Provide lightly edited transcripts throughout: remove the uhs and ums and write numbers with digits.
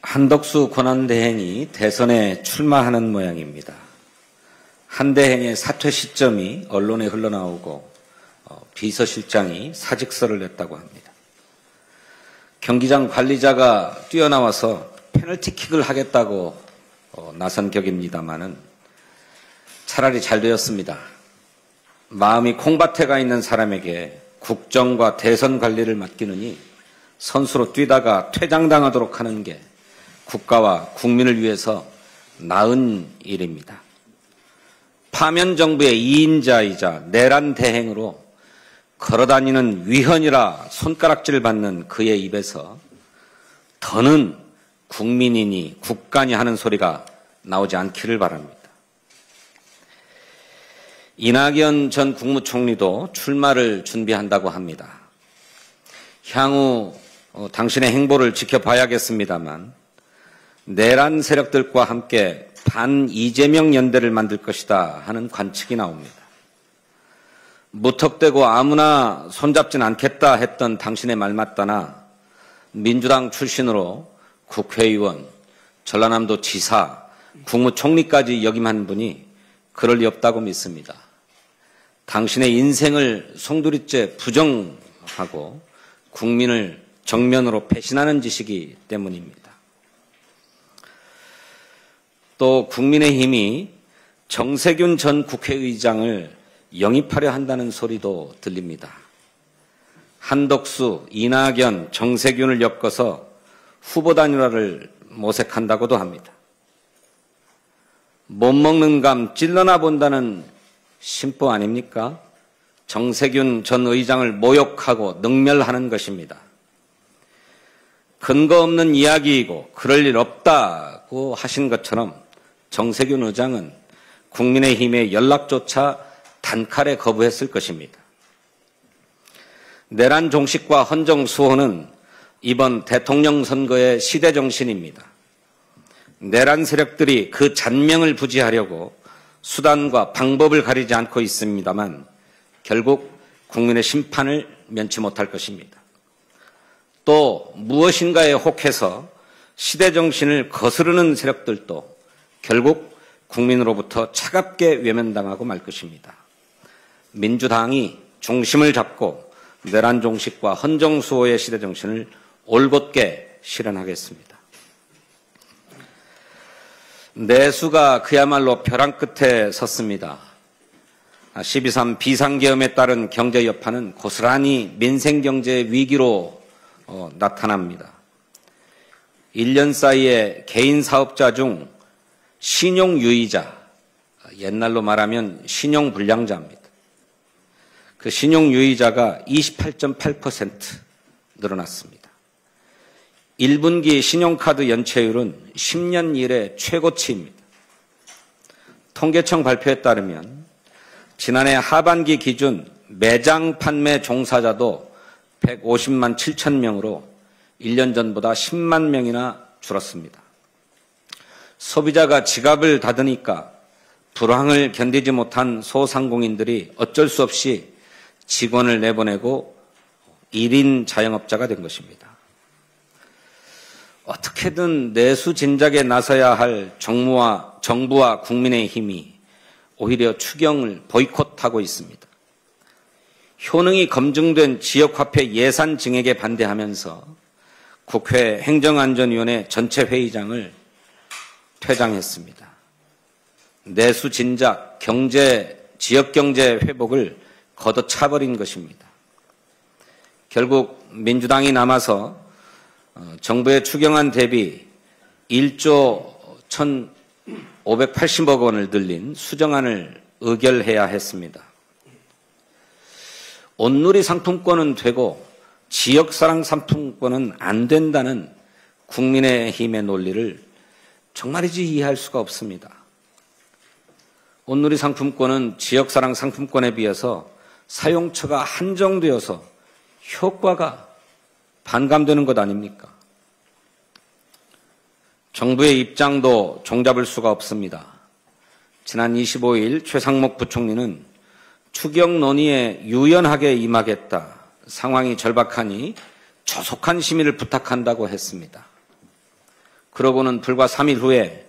한덕수 권한대행이 대선에 출마하는 모양입니다. 한 대행의 사퇴 시점이 언론에 흘러나오고 비서실장이 사직서를 냈다고 합니다. 경기장 관리자가 뛰어나와서 페널티킥을 하겠다고 나선 격입니다마는 차라리 잘 되었습니다. 마음이 콩밭에 가 있는 사람에게 국정과 대선 관리를 맡기느니 선수로 뛰다가 퇴장당하도록 하는 게 국가와 국민을 위해서 나은 일입니다. 파면 정부의 2인자이자 내란 대행으로 걸어다니는 위헌이라 손가락질 받는 그의 입에서 더는 국민이니 국가니 하는 소리가 나오지 않기를 바랍니다. 이낙연 전 국무총리도 출마를 준비한다고 합니다. 향후 당신의 행보를 지켜봐야겠습니다만 내란 세력들과 함께 반-이재명 연대를 만들 것이다 하는 관측이 나옵니다. 무턱대고 아무나 손잡진 않겠다 했던 당신의 말 맞다나 민주당 출신으로 국회의원, 전라남도 지사, 국무총리까지 역임한 분이 그럴 리 없다고 믿습니다. 당신의 인생을 송두리째 부정하고 국민을 정면으로 배신하는 짓이기 때문입니다. 또 국민의힘이 정세균 전 국회의장을 영입하려 한다는 소리도 들립니다. 한덕수, 이낙연, 정세균을 엮어서 후보 단일화를 모색한다고도 합니다. 못 먹는 감 찔러나 본다는 심보 아닙니까? 정세균 전 의장을 모욕하고 능멸하는 것입니다. 근거 없는 이야기이고 그럴 일 없다고 하신 것처럼 정세균 의장은 국민의힘의 연락조차 단칼에 거부했을 것입니다. 내란 종식과 헌정 수호는 이번 대통령 선거의 시대 정신입니다. 내란 세력들이 그 잔명을 부지하려고 수단과 방법을 가리지 않고 있습니다만 결국 국민의 심판을 면치 못할 것입니다. 또 무엇인가에 혹해서 시대 정신을 거스르는 세력들도 결국 국민으로부터 차갑게 외면당하고 말 것입니다. 민주당이 중심을 잡고 내란 종식과 헌정 수호의 시대 정신을 올곧게 실현하겠습니다. 내수가 그야말로 벼랑 끝에 섰습니다. 12.3 비상계엄에 따른 경제 여파는 고스란히 민생경제 위기로 나타납니다. 1년 사이에 개인 사업자 중 신용유의자, 옛날로 말하면 신용불량자입니다. 그 신용유의자가 28.8% 늘어났습니다. 1분기 신용카드 연체율은 10년 이래 최고치입니다. 통계청 발표에 따르면 지난해 하반기 기준 매장 판매 종사자도 150만 7천 명으로 1년 전보다 10만 명이나 줄었습니다. 소비자가 지갑을 닫으니까 불황을 견디지 못한 소상공인들이 어쩔 수 없이 직원을 내보내고 1인 자영업자가 된 것입니다. 어떻게든 내수 진작에 나서야 할 정부와 국민의힘이 오히려 추경을 보이콧하고 있습니다. 효능이 검증된 지역화폐 예산 증액에 반대하면서 국회 행정안전위원회 전체 회의장을 퇴장했습니다. 내수 진작, 지역경제 회복을 걷어차버린 것입니다. 결국 민주당이 남아서 정부의 추경안 대비 1조 1,580억 원을 늘린 수정안을 의결해야 했습니다. 온누리 상품권은 되고 지역사랑 상품권은 안 된다는 국민의힘의 논리를 정말이지 이해할 수가 없습니다. 온누리 상품권은 지역사랑 상품권에 비해서 사용처가 한정되어서 효과가 반감되는 것 아닙니까? 정부의 입장도 종잡을 수가 없습니다. 지난 25일 최상목 부총리는 추경 논의에 유연하게 임하겠다. 상황이 절박하니 조속한 심의를 부탁한다고 했습니다. 그러고는 불과 3일 후에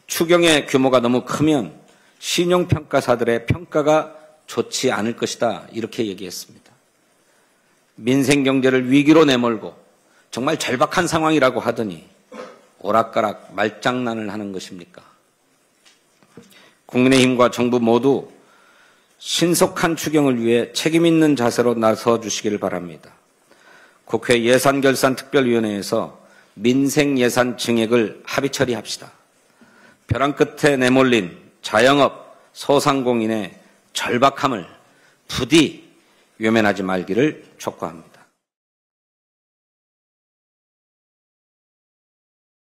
추경의 규모가 너무 크면 신용평가사들의 평가가 좋지 않을 것이다 이렇게 얘기했습니다. 민생경제를 위기로 내몰고 정말 절박한 상황이라고 하더니 오락가락 말장난을 하는 것입니까? 국민의힘과 정부 모두 신속한 추경을 위해 책임있는 자세로 나서 주시기를 바랍니다. 국회 예산결산특별위원회에서 민생예산 증액을 합의 처리합시다. 벼랑 끝에 내몰린 자영업, 소상공인의 절박함을 부디 외면하지 말기를 촉구합니다.